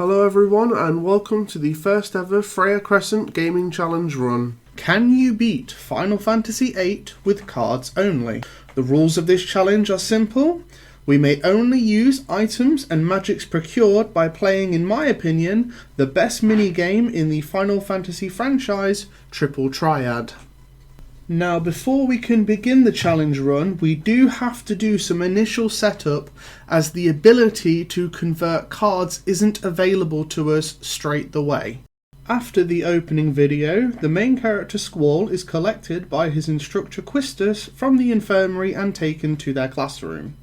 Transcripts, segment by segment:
Hello everyone and welcome to the first ever Freya Crescent Gaming Challenge run. Can you beat Final Fantasy VIII with cards only? The rules of this challenge are simple. We may only use items and magics procured by playing, in my opinion, the best minigame in the Final Fantasy franchise, Triple Triad. Now, before we can begin the challenge run, we do have to do some initial setup, as the ability to convert cards isn't available to us straight away. After the opening video, the main character Squall is collected by his instructor Quistis from the infirmary and taken to their classroom.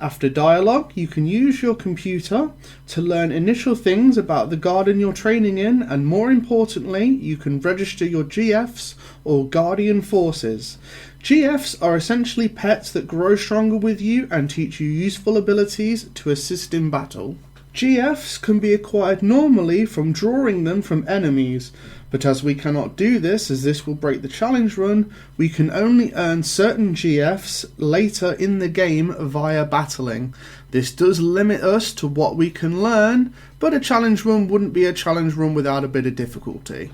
After dialogue, you can use your computer to learn initial things about the garden you're training in, and more importantly, you can register your GFs or Guardian Forces. GFs are essentially pets that grow stronger with you and teach you useful abilities to assist in battle. GFs can be acquired normally from drawing them from enemies, but as we cannot do this, as this will break the challenge run, we can only earn certain GFs later in the game via battling. This does limit us to what we can learn, but a challenge run wouldn't be a challenge run without a bit of difficulty.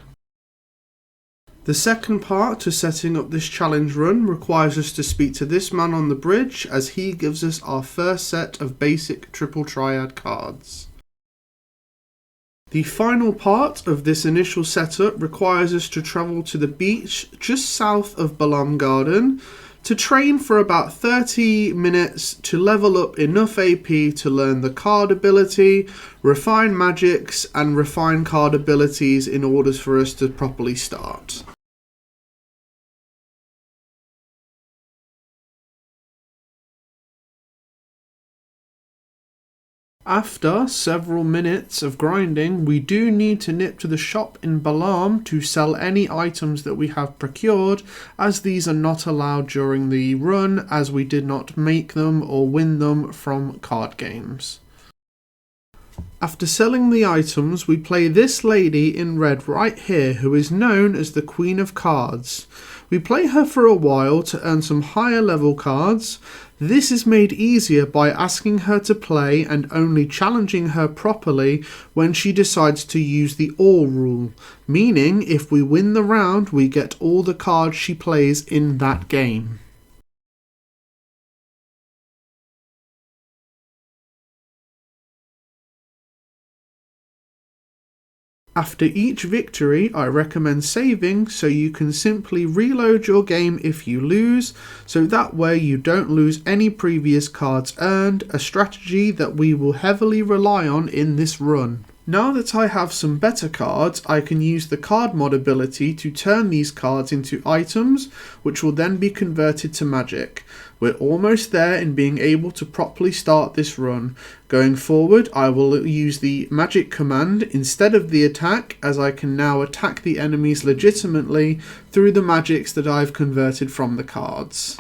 The second part to setting up this challenge run requires us to speak to this man on the bridge, as he gives us our first set of basic Triple Triad cards. The final part of this initial setup requires us to travel to the beach just south of Balam Garden to train for about 30 minutes to level up enough AP to learn the card ability, refine magics and refine card abilities in order for us to properly start. After several minutes of grinding, we do need to nip to the shop in Balam to sell any items that we have procured, as these are not allowed during the run, as we did not make them or win them from card games. After selling the items, we play this lady in red right here, who is known as the Queen of Cards. We play her for a while to earn some higher level cards. This is made easier by asking her to play and only challenging her properly when she decides to use the all rule, meaning if we win the round we get all the cards she plays in that game. After each victory, I recommend saving so you can simply reload your game if you lose, so that way you don't lose any previous cards earned, a strategy that we will heavily rely on in this run. Now that I have some better cards, I can use the card mod ability to turn these cards into items, which will then be converted to magic. We're almost there in being able to properly start this run. Going forward, I will use the magic command instead of the attack, as I can now attack the enemies legitimately through the magics that I've converted from the cards.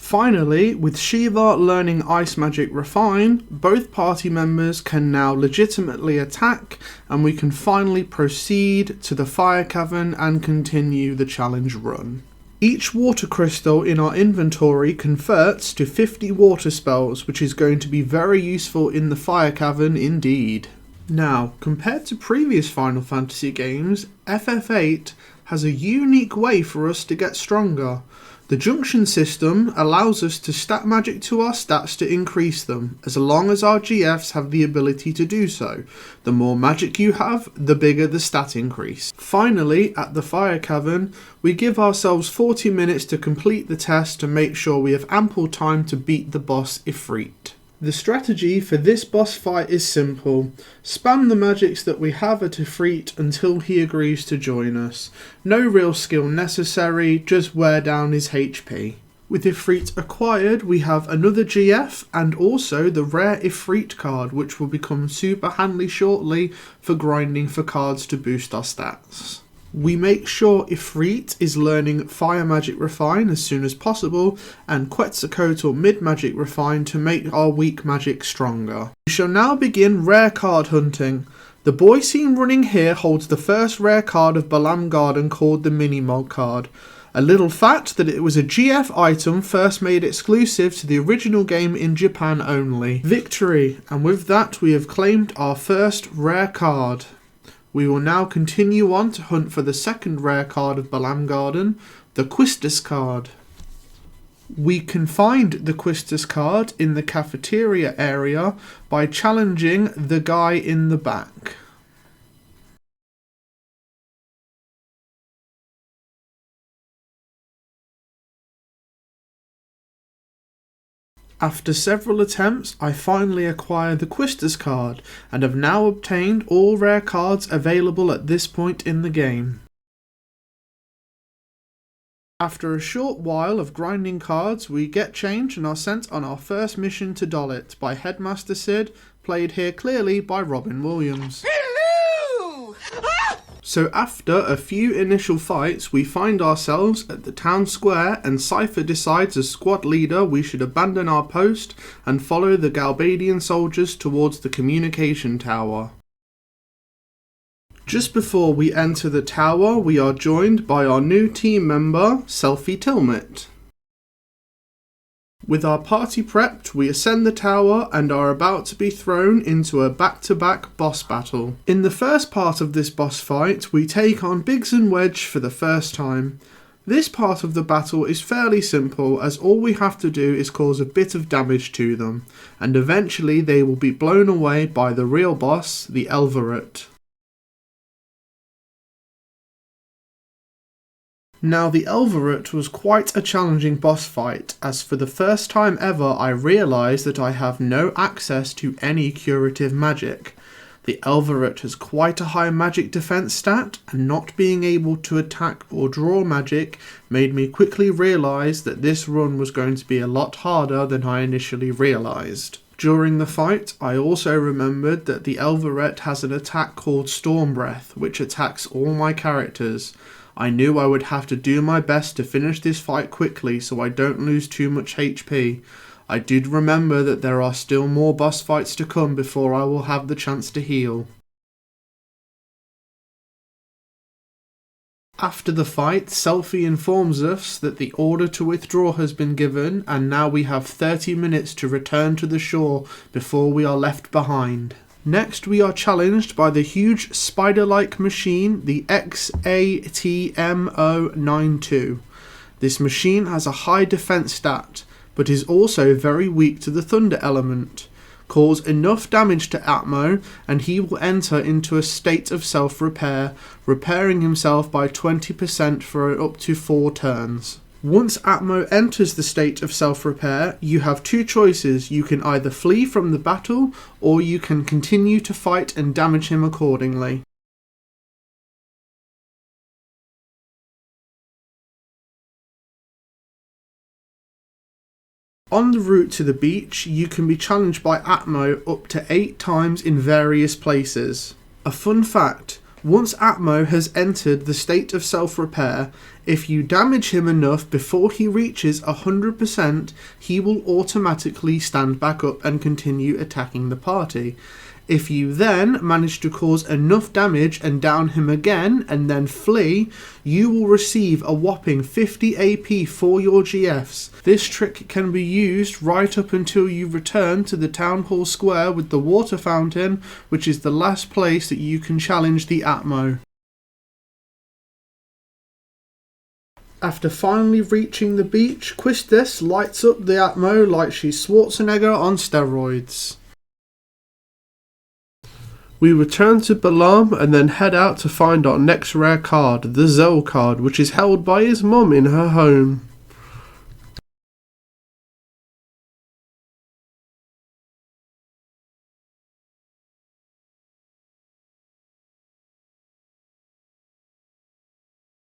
Finally, with Shiva learning Ice Magic Refine, both party members can now legitimately attack, and we can finally proceed to the Fire Cavern and continue the challenge run. Each water crystal in our inventory converts to 50 water spells, which is going to be very useful in the Fire Cavern indeed. Now, compared to previous Final Fantasy games, FF8 has a unique way for us to get stronger. The junction system allows us to stat magic to our stats to increase them, as long as our GFs have the ability to do so. The more magic you have, the bigger the stat increase. Finally, at the Fire Cavern, we give ourselves 40 minutes to complete the test to make sure we have ample time to beat the boss Ifrit. The strategy for this boss fight is simple. Spam the magics that we have at Ifrit until he agrees to join us. No real skill necessary, just wear down his HP. With Ifrit acquired, we have another GF and also the rare Ifrit card, which will become super handy shortly for grinding for cards to boost our stats. We make sure Ifrit is learning Fire Magic Refine as soon as possible, and Quetzalcoatl Mid Magic Refine to make our weak magic stronger. We shall now begin rare card hunting. The The boy seen running here holds the first rare card of Balam Garden called the Minimog card. A little fact that it was a GF item first made exclusive to the original game in Japan only. Victory, and with that we have claimed our first rare card. We will now continue on to hunt for the second rare card of Balam Garden, the Quistis card. We can find the Quistis card in the cafeteria area by challenging the guy in the back. After several attempts, I finally acquired the Quistis card and have now obtained all rare cards available at this point in the game. After a short while of grinding cards, we get change and are sent on our first mission to Dollet by Headmaster Sid, played here clearly by Robin Williams. Hello! So after a few initial fights, we find ourselves at the town square and Cypher decides as squad leader we should abandon our post and follow the Galbadian soldiers towards the communication tower. Just before we enter the tower, we are joined by our new team member, Selfie Tilmit. With our party prepped, we ascend the tower and are about to be thrown into a back-to-back boss battle. In the first part of this boss fight, we take on Biggs and Wedge for the first time. This part of the battle is fairly simple, as all we have to do is cause a bit of damage to them, and eventually they will be blown away by the real boss, the Elverett. Now the Elverett was quite a challenging boss fight, as for the first time ever I realised that I have no access to any curative magic. The Elverett has quite a high magic defense stat, and not being able to attack or draw magic made me quickly realise that this run was going to be a lot harder than I initially realised. During the fight, I also remembered that the Elverett has an attack called Storm Breath, which attacks all my characters. I knew I would have to do my best to finish this fight quickly so I don't lose too much HP. I did remember that there are still more boss fights to come before I will have the chance to heal. After the fight, Selfie informs us that the order to withdraw has been given and now we have 30 minutes to return to the shore before we are left behind. Next we are challenged by the huge spider-like machine, the XATMO92. This machine has a high defense stat, but is also very weak to the thunder element. Cause enough damage to Atmo and he will enter into a state of self-repair, repairing himself by 20% for up to 4 turns. Once Atmo enters the state of self-repair, you have two choices. You can either flee from the battle, or you can continue to fight and damage him accordingly. On the route to the beach, you can be challenged by Atmo up to 8 times in various places. A fun fact, once Atmo has entered the state of self-repair, if you damage him enough before he reaches 100%, he will automatically stand back up and continue attacking the party. If you then manage to cause enough damage and down him again and then flee, you will receive a whopping 50 AP for your GFs. This trick can be used right up until you return to the Town Hall Square with the water fountain, which is the last place that you can challenge the Atmo. After finally reaching the beach, Quistis lights up the Atmo like she's Schwarzenegger on steroids. We return to Balam and then head out to find our next rare card, the Zell card, which is held by his mum in her home.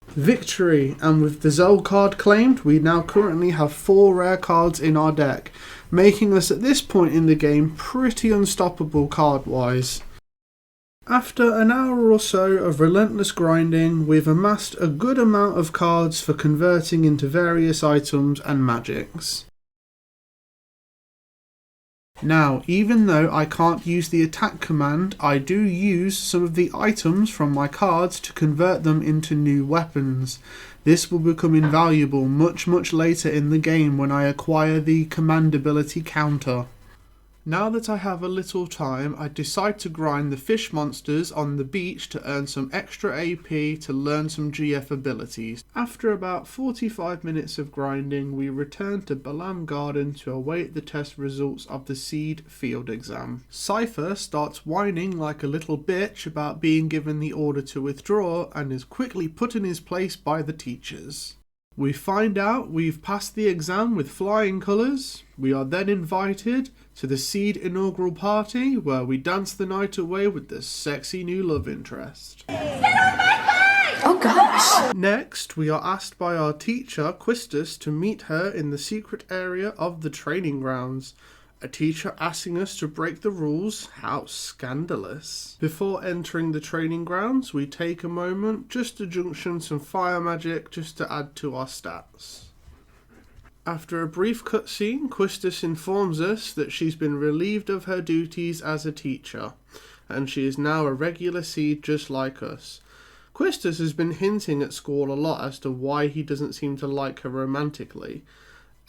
Victory, and with the Zell card claimed, we now currently have 4 rare cards in our deck, making us at this point in the game pretty unstoppable card-wise. After an hour or so of relentless grinding, we've amassed a good amount of cards for converting into various items and magics. Now, even though I can't use the attack command, I do use some of the items from my cards to convert them into new weapons. This will become invaluable much later in the game when I acquire the command ability counter. Now that I have a little time, I decide to grind the fish monsters on the beach to earn some extra AP to learn some GF abilities. After about 45 minutes of grinding, we return to Balam Garden to await the test results of the Seed Field exam. Cypher starts whining like a little bitch about being given the order to withdraw and is quickly put in his place by the teachers. We find out we've passed the exam with flying colours. We are then invited to the Seed inaugural party where we dance the night away with the sexy new love interest. Sit on my face! Oh gosh! Next, we are asked by our teacher, Quistus, to meet her in the secret area of the training grounds. A teacher asking us to break the rules? How scandalous. Before entering the training grounds, we take a moment just to junction some fire magic just to add to our stats. After a brief cutscene, Quistus informs us that she's been relieved of her duties as a teacher, and she is now a regular seed just like us. Quistus has been hinting at school a lot as to why he doesn't seem to like her romantically.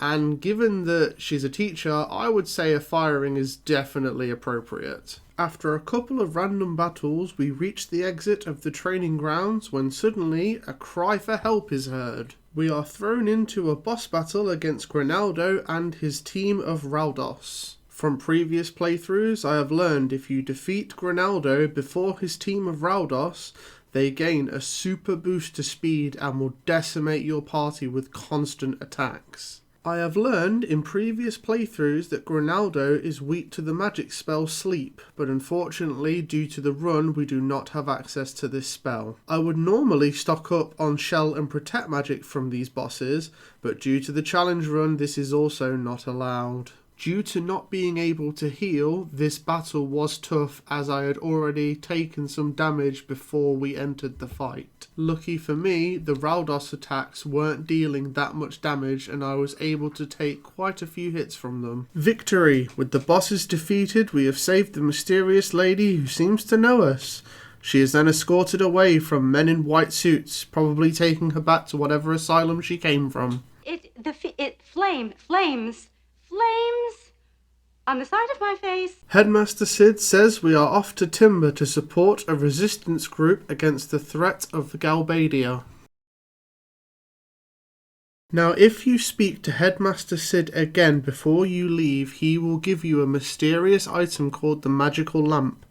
And given that she's a teacher, I would say a firing is definitely appropriate. After a couple of random battles, we reach the exit of the training grounds when suddenly a cry for help is heard. We are thrown into a boss battle against Grinaldo and his team of Raldos. From previous playthroughs, I have learned if you defeat Grinaldo before his team of Raldos, they gain a super boost to speed and will decimate your party with constant attacks. I have learned in previous playthroughs that Grinaldo is weak to the magic spell Sleep, but unfortunately due to the run we do not have access to this spell. I would normally stock up on Shell and Protect magic from these bosses, but due to the challenge run this is also not allowed. Due to not being able to heal, this battle was tough as I had already taken some damage before we entered the fight. Lucky for me, the Raldos attacks weren't dealing that much damage and I was able to take quite a few hits from them. Victory! With the bosses defeated, we have saved the mysterious lady who seems to know us. She is then escorted away from men in white suits, probably taking her back to whatever asylum she came from. Flames on the side of my face. Headmaster Sid says we are off to Timber to support a resistance group against the threat of Galbadia. Now if you speak to Headmaster Sid again before you leave, he will give you a mysterious item called the Magical Lamp.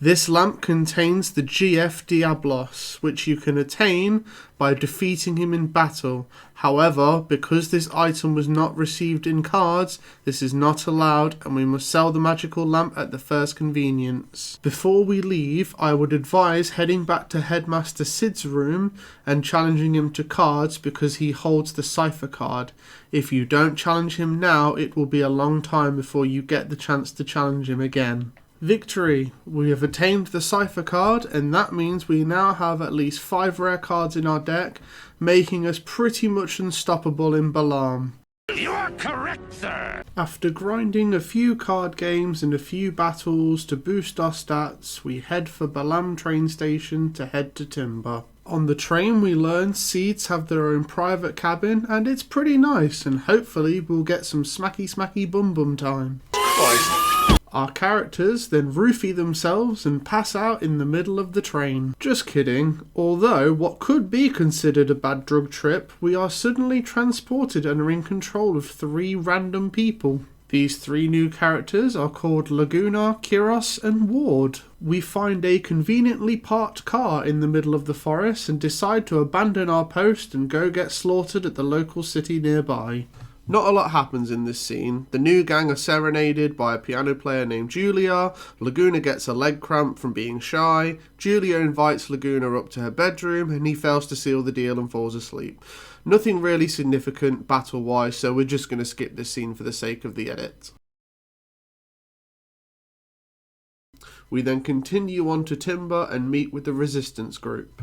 This lamp contains the GF Diablos, which you can attain by defeating him in battle. However, because this item was not received in cards, this is not allowed and we must sell the magical lamp at the first convenience. Before we leave, I would advise heading back to Headmaster Sid's room and challenging him to cards because he holds the cipher card. If you don't challenge him now, it will be a long time before you get the chance to challenge him again. Victory! We have attained the cipher card and that means we now have at least 5 rare cards in our deck, making us pretty much unstoppable in Balam. You are correct, sir! After grinding a few card games and a few battles to boost our stats, we head for Balam train station to head to Timber. On the train we learn seeds have their own private cabin and it's pretty nice and hopefully we'll get some smacky bum bum time. Our characters then roofie themselves and pass out in the middle of the train. Just kidding. Although what could be considered a bad drug trip, we are suddenly transported and are in control of 3 random people. These 3 new characters are called Laguna, Kiros and Ward. We find a conveniently parked car in the middle of the forest and decide to abandon our post and go get slaughtered at the local city nearby. Not a lot happens in this scene. The new gang are serenaded by a piano player named Julia. Laguna gets a leg cramp from being shy. Julia invites Laguna up to her bedroom and he fails to seal the deal and falls asleep. Nothing really significant battle-wise, so we're just going to skip this scene for the sake of the edit. We then continue on to Timber and meet with the resistance group.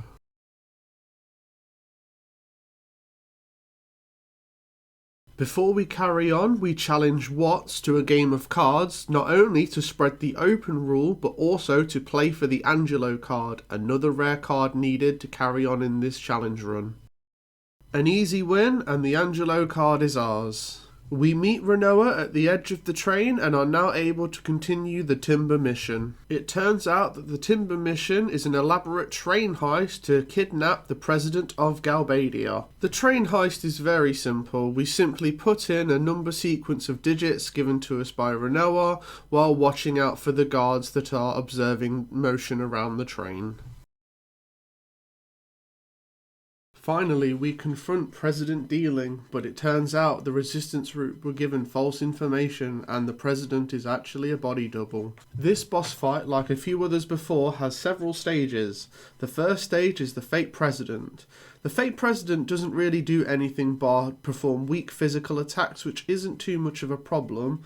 Before we carry on, we challenge Watts to a game of cards, not only to spread the open rule, but also to play for the Angelo card, another rare card needed to carry on in this challenge run. An easy win, and the Angelo card is ours. We meet Renoa at the edge of the train and are now able to continue the Timber mission. It turns out that the Timber mission is an elaborate train heist to kidnap the president of Galbadia. The train heist is very simple. We simply put in a number sequence of digits given to us by Renoa while watching out for the guards that are observing motion around the train. Finally, we confront President Dealing, but it turns out the resistance group were given false information and the president is actually a body double. This boss fight, like a few others before, has several stages. The first stage is the fake president. The fake president doesn't really do anything but perform weak physical attacks, which isn't too much of a problem.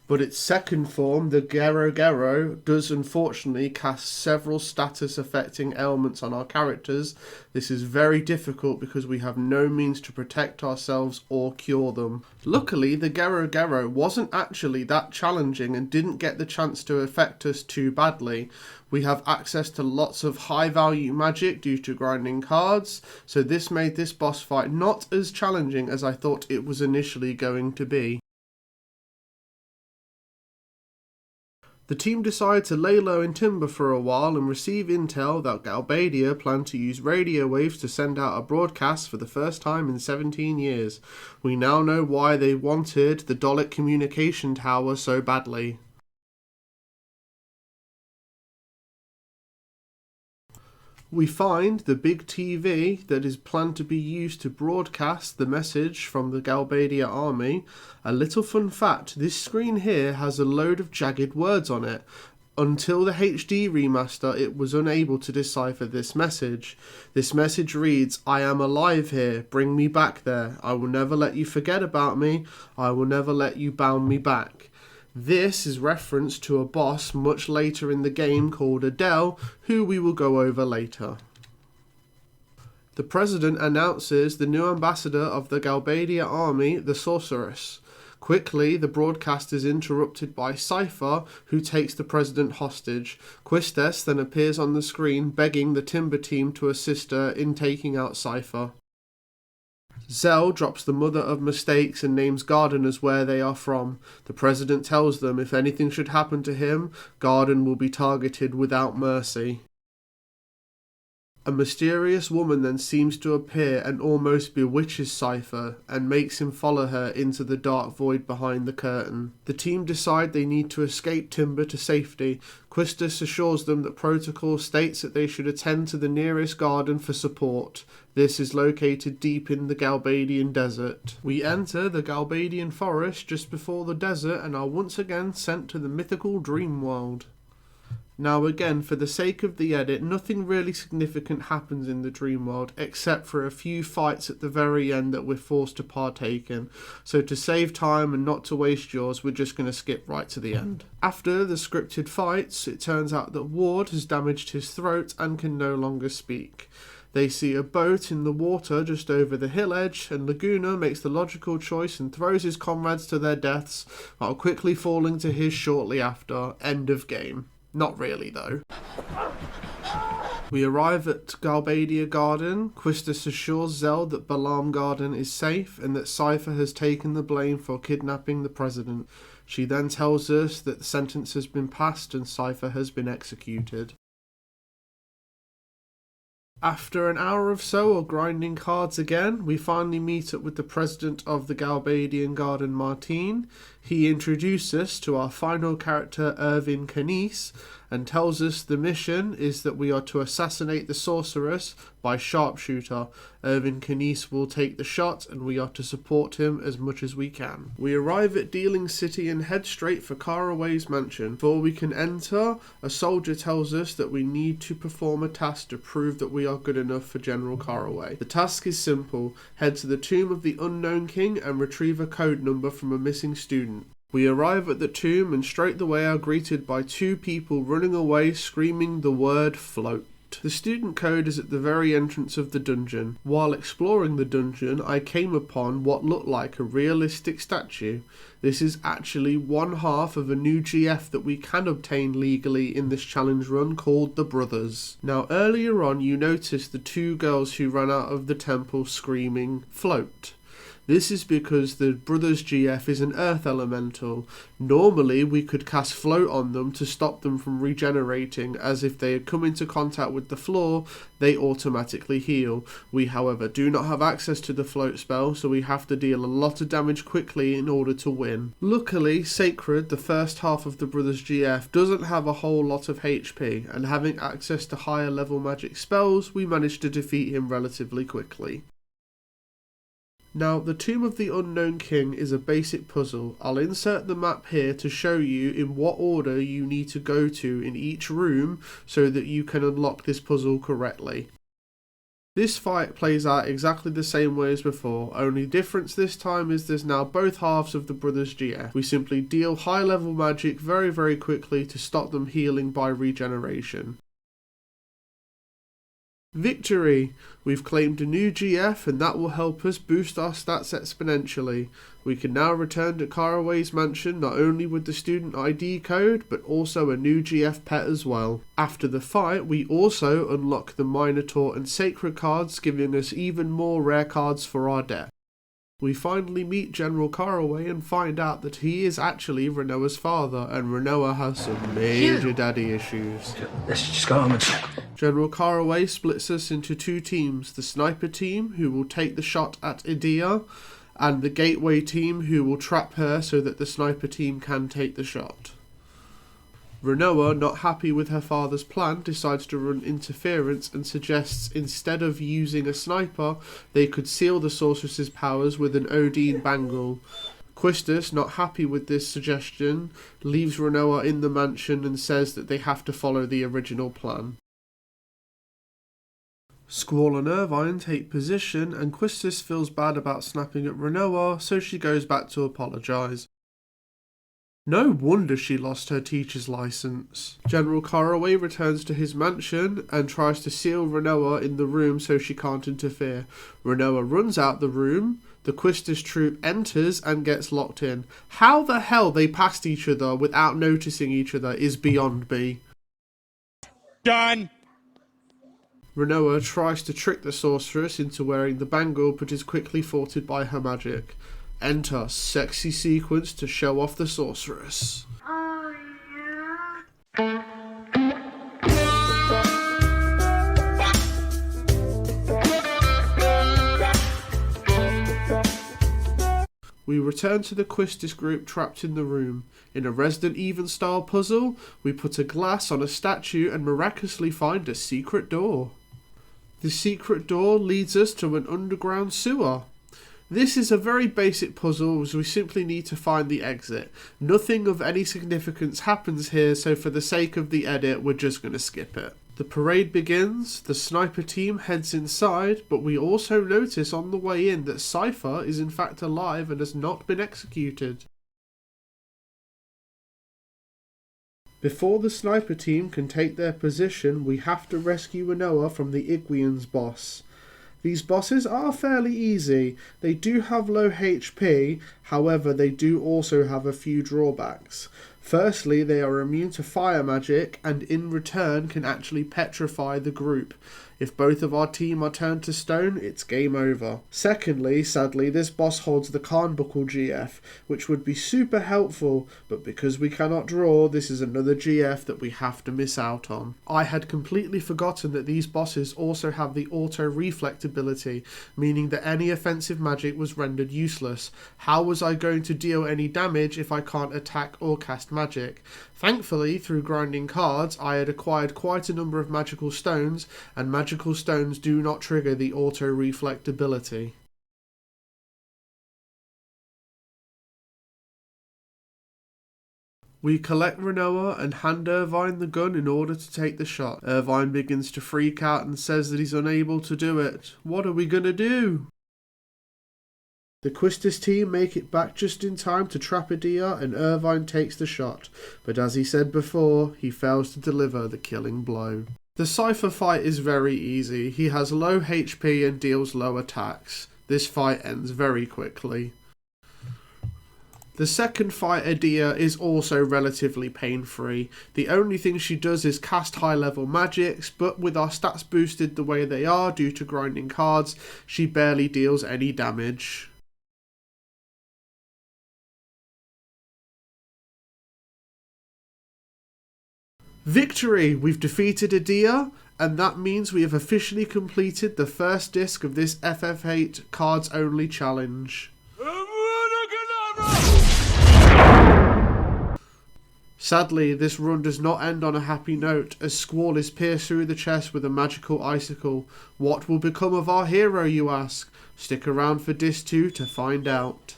But its second form, the Gero, does unfortunately cast several status-affecting ailments on our characters. This is very difficult because we have no means to protect ourselves or cure them. Luckily, the Gero wasn't actually that challenging and didn't get the chance to affect us too badly. We have access to lots of high-value magic due to grinding cards, so this made this boss fight not as challenging as I thought it was initially going to be. The team decided to lay low in Timber for a while and receive intel that Galbadia planned to use radio waves to send out a broadcast for the first time in 17 years. We now know why they wanted the Dalek communication tower so badly. We find the big TV that is planned to be used to broadcast the message from the Galbadia army. A little fun fact, this screen here has a load of jagged words on it. Until the HD remaster, it was unable to decipher this message. This message reads, "I am alive here, bring me back there. I will never let you forget about me. I will never let you bound me back." This is reference to a boss much later in the game called Adele, who we will go over later. The president announces the new ambassador of the Galbadia army, the sorceress. Quickly, the broadcast is interrupted by Cypher, who takes the president hostage. Quistes then appears on the screen, begging the Timber team to assist her in taking out Cypher. Zell drops the mother of mistakes and names Garden as where they are from. The president tells them if anything should happen to him, Garden will be targeted without mercy. A mysterious woman then seems to appear and almost bewitches Cypher and makes him follow her into the dark void behind the curtain. The team decide they need to escape Timber to safety. Quistis assures them that protocol states that they should attend to the nearest garden for support. This is located deep in the Galbadian desert. We enter the Galbadian forest just before the desert and are once again sent to the mythical dream world. Now again, for the sake of the edit, nothing really significant happens in the dream world except for a few fights at the very end that we're forced to partake in. So to save time and not to waste yours, we're just going to skip right to the end. After the scripted fights, it turns out that Ward has damaged his throat and can no longer speak. They see a boat in the water just over the hill edge, and Laguna makes the logical choice and throws his comrades to their deaths while quickly falling to his shortly after. End of game. Not really, though. We arrive at Galbadia Garden. Quistis assures Zell that Balaam Garden is safe and that Cypher has taken the blame for kidnapping the president. She then tells us that the sentence has been passed and Cypher has been executed. After an hour or so of grinding cards again, we finally meet up with the president of the Galbadian Garden, Martine. He introduces us to our final character, Irvin Canice, and tells us the mission is that we are to assassinate the sorceress by sharpshooter. Irvin Canice will take the shot and we are to support him as much as we can. We arrive at Dealing City and head straight for Caraway's mansion. Before we can enter, a soldier tells us that we need to perform a task to prove that we are good enough for General Caraway. The task is simple. Head to the tomb of the unknown king and retrieve a code number from a missing student. We arrive at the tomb and straight away are greeted by two people running away screaming the word float. right. The student code is at the very entrance of the dungeon. While exploring the dungeon, I came upon what looked like a realistic statue. This is actually one half of a new GF that we can obtain legally in this challenge run called the Brothers. Now earlier on you noticed the two girls who ran out of the temple screaming float. This is because the Brothers GF is an earth elemental. Normally we could cast float on them to stop them from regenerating, as if they had come into contact with the floor, they automatically heal. We however do not have access to the float spell, so we have to deal a lot of damage quickly in order to win. Luckily, Sacred, the first half of the Brothers GF, doesn't have a whole lot of HP, and having access to higher level magic spells, we managed to defeat him relatively quickly. Now, the Tomb of the Unknown King is a basic puzzle. I'll insert the map here to show you in what order you need to go to in each room so that you can unlock this puzzle correctly. This fight plays out exactly the same way as before, only difference this time is there's now both halves of the Brothers GF. We simply deal high level magic very quickly to stop them healing by regeneration. Victory! We've claimed a new GF and that will help us boost our stats exponentially. We can now return to Caraway's mansion not only with the student ID code but also a new GF pet as well. After the fight we also unlock the Minotaur and Sacred cards, giving us even more rare cards for our deck. We finally meet General Caraway and find out that he is actually Renoa's father, and Renoa has some major daddy issues. Let's just go home and check. General Caraway splits us into two teams, the Sniper team, who will take the shot at Edea, and the Gateway team, who will trap her so that the Sniper team can take the shot. Renoa, not happy with her father's plan, decides to run interference and suggests instead of using a sniper, they could seal the sorceress's powers with an Odin bangle. Quistis, not happy with this suggestion, leaves Renoa in the mansion and says that they have to follow the original plan. Squall and Irvine take position and Quistis feels bad about snapping at Renoa, so she goes back to apologise. No wonder she lost her teacher's license. General Caraway returns to his mansion and tries to seal Renoa in the room so she can't interfere. Renoa runs out the room, the Quistis troop enters and gets locked in. How the hell they passed each other without noticing each other is beyond me. Done! Renoa tries to trick the sorceress into wearing the bangle but is quickly thwarted by her magic. Enter sexy sequence to show off the sorceress. We return to the Quistis group trapped in the room. In a Resident Evil style puzzle, we put a glass on a statue and miraculously find a secret door. The secret door leads us to an underground sewer. This is a very basic puzzle as we simply need to find the exit. Nothing of any significance happens here, so for the sake of the edit we're just going to skip it. The parade begins, the Sniper team heads inside, but we also notice on the way in that Cypher is in fact alive and has not been executed. Before the Sniper team can take their position, we have to rescue Renoa from the Iguian's boss. These bosses are fairly easy. They do have low HP, however they do also have a few drawbacks. Firstly, they are immune to fire magic and in return can actually petrify the group. If both of our team are turned to stone, it's game over. Secondly, sadly, this boss holds the Carnbuckle GF, which would be super helpful, but because we cannot draw, this is another GF that we have to miss out on. I had completely forgotten that these bosses also have the auto-reflect ability, meaning that any offensive magic was rendered useless. How was I going to deal any damage if I can't attack or cast magic? Thankfully, through grinding cards, I had acquired quite a number of magical stones, and magical stones do not trigger the auto-reflect ability. We collect Renoa and hand Irvine the gun in order to take the shot. Irvine begins to freak out and says that he's unable to do it. What are we gonna do? The Quistis team make it back just in time to trap Edea and Irvine takes the shot, but as he said before, he fails to deliver the killing blow. The Cypher fight is very easy. He has low HP and deals low attacks. This fight ends very quickly. The second fight, Adia, is also relatively pain-free. The only thing she does is cast high-level magics, but with our stats boosted the way they are due to grinding cards, she barely deals any damage. Victory! We've defeated Adia, and that means we have officially completed the first disc of this FF8 Cards Only Challenge. Sadly, this run does not end on a happy note, as Squall is pierced through the chest with a magical icicle. What will become of our hero, you ask? Stick around for Disc 2 to find out.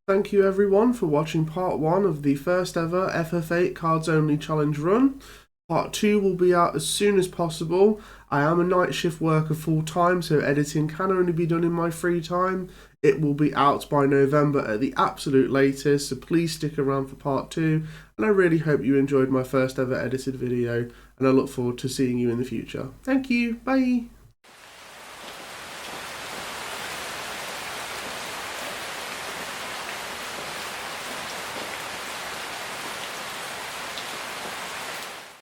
Thank you everyone for watching part 1 of the first ever FF8 Cards Only Challenge run. Part 2 will be out as soon as possible. I am a night shift worker full time, so editing can only be done in my free time. It will be out by November at the absolute latest, so please stick around for part 2. And I really hope you enjoyed my first ever edited video, and I look forward to seeing you in the future. Thank you, bye!